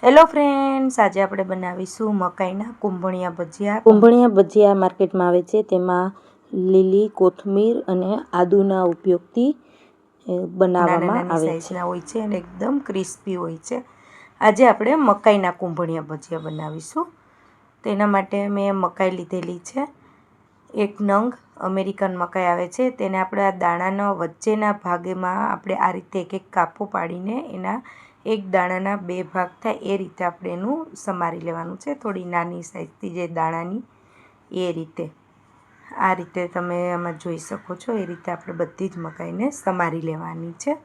Hello friends, આજે આપણે બનાવીશું મકાઈના કુંભણિયા ભજીયા. કુંભણિયા ભજીયા માર્કેટમાં આવે છે. તેમાં લીલી કોથમીર અને આદુના ઉપયોગથી બનાવવામાં નાની આવે છે. સાઈઝના હોય છે અને એકદમ ક્રિસ્પી હોય છે. આજે આપણે મકાઈના કુંભણિયા ભજીયા બનાવીશું. તેના માટે મેં મકાઈ લીધેલી છે. એક નંગ અમેરિકન મકાઈ આવે છે. તેને આપણે આ દાણાના વચ્ચેના ભાગમાં આપણે આ રીતે એક એક કાપો પાડીને એના એક દાણાના 2 ભાગ થાય એ રીતે આપણે એનું સમારી લેવાનું છે. થોડી નાની સાઈઝથી જે દાણાની એ રીતે આ રીતે તમે આમાં જોઈ શકો છો. એ રીતે આપણે બધી જ મકાઈને સમારી લેવાની છે.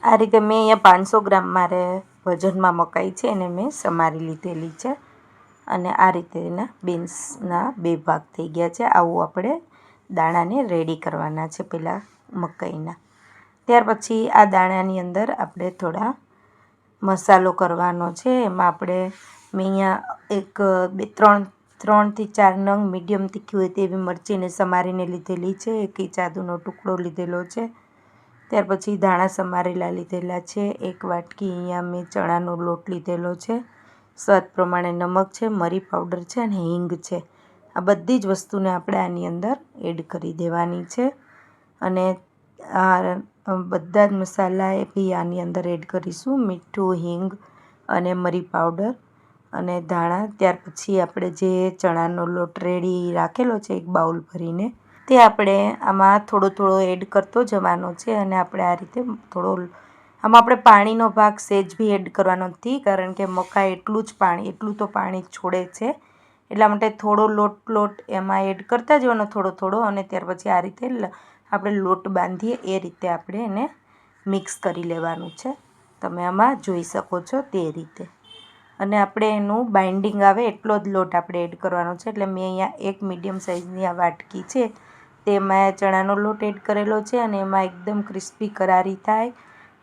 આ રીતે મેં અહીંયા 500 ગ્રામ મારે વજનમાં મકાઈ છે એને મેં સમારી લીધેલી છે. અને આ રીતે એના બીન્સના 2 ભાગ થઈ ગયા છે. આવું આપણે દાણાને રેડી કરવાના છે પહેલાં મકાઈના. ત્યાર પછી આ દાણાની અંદર આપણે થોડા મસાલો કરવાનો છે. એમાં આપણે મેં અહીંયા 3થી 4 નંગ મીડિયમ તીખી હોય તેવી મરચીને સમારીને લીધેલી છે. 1 ઇંચ આદુનો ટુકડો લીધેલો છે. ત્યાર પછી ધાણા સમારેલા લીધેલા છે. 1 વાટકી અહીંયા મેં ચણાનો લોટ લીધેલો છે. સ્વાદ પ્રમાણે નમક છે, મરી પાવડર છે અને હિંગ છે. આ બધી જ વસ્તુને આપણે આની અંદર એડ કરી દેવાની છે. અને આ બધા જ મસાલા એ બી આની અંદર એડ કરીશું. મીઠું, હિંગ અને મરી પાવડર અને ધાણા. ત્યાર પછી આપણે જે ચણાનો લોટ રેડી રાખેલો છે એક બાઉલ ભરીને, તે આપણે આમાં થોડો એડ કરતો જવાનો છે. અને આપણે આ રીતે આમાં આપણે પાણીનો ભાગ સહેજ બી એડ કરવાનો નથી, કારણ કે મકાઈ એટલું તો પાણી છોડે છે. એટલા માટે થોડો લોટ એમાં એડ કરતા જવાનો થોડો. અને ત્યાર પછી આ રીતે આપણે લોટ બાંધીએ એ રીતે આપણે એને મિક્સ કરી લેવાનું છે. તમે આમાં જોઈ શકો છો તે રીતે. અને આપણે એનું બાઇન્ડિંગ આવે એટલો જ લોટ આપણે એડ કરવાનો છે. એટલે મેં અહીંયા એક મીડિયમ સાઇઝની આ વાટકી છે તેમાં ચણાનો લોટ એડ કરેલો છે. અને એમાં એકદમ ક્રિસ્પી કરારી થાય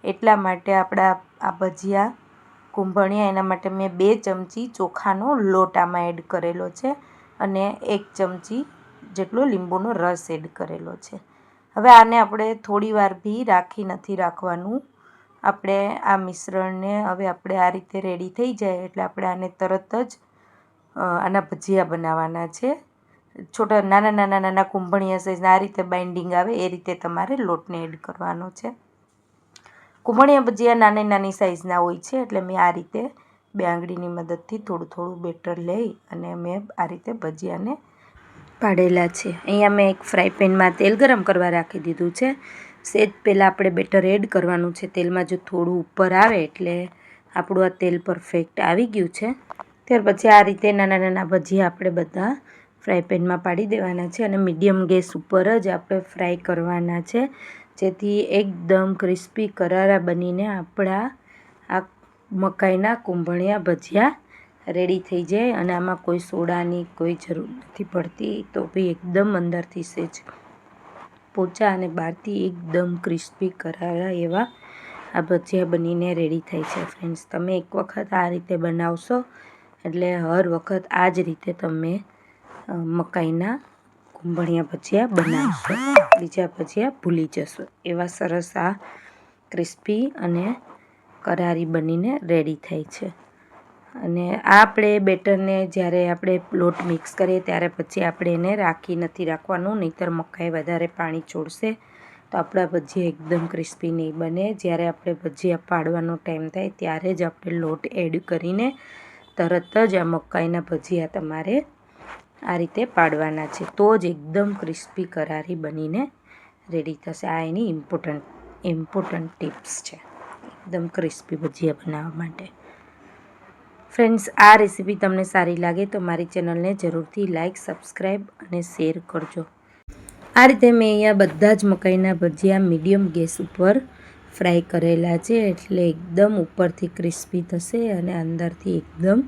એટલા માટે આપણા આ ભજીયા કુંભણિયા, એના માટે મેં 2 ચમચી ચોખાનો લોટ આમાં એડ કરેલો છે. અને 1 ચમચી જેટલો લીંબુનો રસ એડ કરેલો છે. હવે આને આપણે થોડી વાર બી નથી રાખવાનું. આપણે આ મિશ્રણને હવે આપણે આ રીતે રેડી થઈ જાય એટલે આપણે આને તરત જ આના ભજીયા બનાવવાના છે. નાના કુંભણિયા સાઈઝના આ રીતે બાઇન્ડિંગ આવે એ રીતે તમારે લોટને એડ કરવાનો છે. કુંભણિયા ભજીયા નાની સાઈઝના હોય છે. એટલે મેં આ રીતે 2 આંગળીની મદદથી થોડું બેટર લઈ અને મેં આ રીતે ભજીયાને પાડેલા છે. અહીંયા મેં એક ફ્રાય પેનમાં તેલ ગરમ કરવા રાખી દીધું છે. સહેજ પહેલાં આપણે બેટર એડ કરવાનું છે. તેલમાં જો થોડું ઉપર આવે એટલે આપણું આ તેલ પરફેક્ટ આવી ગયું છે. ત્યાર પછી આ રીતે નાના ભજીયા આપણે બધા ફ્રાય પેનમાં પાડી દેવાના છે. અને મીડિયમ ગેસ ઉપર જ આપણે ફ્રાય કરવાના છે, જેથી એકદમ ક્રિસ્પી કરારા બનીને આપણા આ મકાઈના કુંભણિયા ભજીયા રેડી થઈ જાય. અને આમાં કોઈ સોડાની કોઈ જરૂર નથી પડતી. તો બી એકદમ અંદરથી સહેજ પોચા અને બહારથી એકદમ ક્રિસ્પી કરારા એવા આ ભજીયા બનીને રેડી થાય છે. ફ્રેન્ડ્સ, તમે એક વખત આ રીતે બનાવશો એટલે હર વખત આ જ રીતે તમે મકાઈના કુંભણિયા ભજીયા બનાવશો. બીજા ભજીયા ભૂલી જશો એવા સરસ આ ક્રિસ્પી અને કરારી બનીને રેડી થાય છે. અને આ આપણે બેટરને જ્યારે આપણે લોટ મિક્સ કરીએ ત્યારે પછી આપણે એને નથી રાખવાનું, નહીંતર મકાઈ વધારે પાણી છોડશે તો આપણા ભજીયા એકદમ ક્રિસ્પી નહીં બને. જ્યારે આપણે ભજીયા પાડવાનો ટાઈમ થાય ત્યારે જ આપણે લોટ એડ કરીને તરત જ આ મકાઈના ભજીયા તમારે આ રીતે પાડવાના છે. તો જ એકદમ ક્રિસ્પી કરારી બનીને રેડી થશે. આ એની ઇમ્પોર્ટન્ટ ટિપ્સ છે એકદમ ક્રિસ્પી ભજીયા બનાવવા માટે. ફ્રેન્ડ્સ, આ રેસીપી તમને સારી લાગે તો મારી ચેનલને જરૂરથી લાઇક, સબસ્ક્રાઈબ અને શેર કરજો. આ રીતે મેં અહીંયા બધા જ મકાઈના ભજીયા મીડિયમ ગેસ ઉપર ફ્રાય કરેલા છે. એટલે એકદમ ઉપરથી ક્રિસ્પી થશે અને અંદરથી એકદમ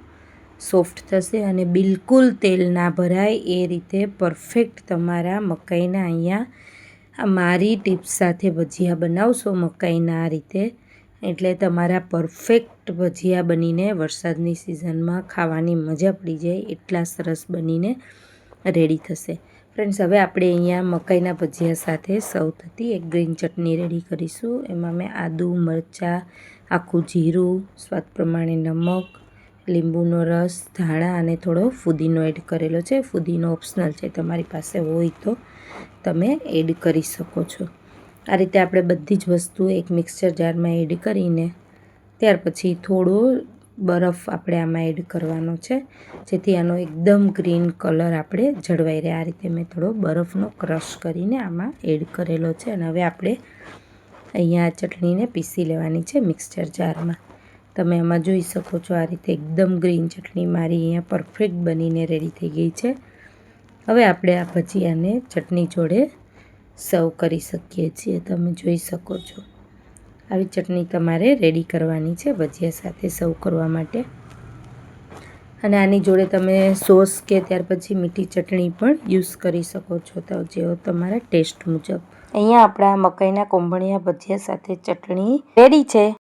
સોફ્ટ થશે. અને બિલકુલ તેલ ના ભરાય એ રીતે પરફેક્ટ તમારા મકાઈના અહીંયા મારી ટિપ્સ સાથે ભજીયા બનાવશો મકાઈના આ રીતે, એટલે તમારા પરફેક્ટ ભજીયા બનીને વરસાદની સિઝનમાં ખાવાની મજા પડી જાય એટલા સરસ બનીને રેડી થશે. ફ્રેન્ડ્સ, હવે આપણે અહીંયા મકાઈના ભજીયા સાથે સર્વ થતી એક ગ્રીન ચટણી રેડી કરીશું. એમાં મેં આદુ, મરચાં, આખું જીરું, સ્વાદ પ્રમાણે નમક, લીંબુનો રસ, ધાણા અને થોડો ફુદીનો એડ કરેલો છે. ફુદીનો ઓપ્શનલ છે, તમારી પાસે હોય તો તમે એડ કરી શકો છો. આ રીતે આપણે બધી જ વસ્તુ એક મિક્સર જારમાં એડ કરીને ત્યાર પછી થોડો બરફ આપણે આમાં એડ કરવાનો છે, જેથી આનો એકદમ ગ્રીન કલર આપણે જળવાઈ રહે. આ રીતે મેં થોડો બરફનો ક્રશ કરીને આમાં એડ કરેલો છે. અને હવે આપણે અહીંયા આ ચટણીને પીસી લેવાની છે મિક્સર જારમાં. તમે આમાં જોઈ શકો છો આ રીતે એકદમ ગ્રીન ચટણી મારી અહીંયા પરફેક્ટ બનીને રેડી થઈ ગઈ છે. હવે આપણે આ ભજીયાને ચટણી જોડે સર્વ કરી શકીએ છીએ. તમે જોઈ શકો છો આવી ચટણી તમારે રેડી કરવાની છે ભજીયા સાથે સર્વ કરવા માટે. અને આની જોડે તમે સોસ કે ત્યાર પછી મીઠી ચટણી પણ યુઝ કરી શકો છો, તો જેવો તમારા ટેસ્ટ મુજબ. અહીંયા આપણા મકાઈના કોંભણિયા ભજીયા સાથે ચટણી રેડી છે.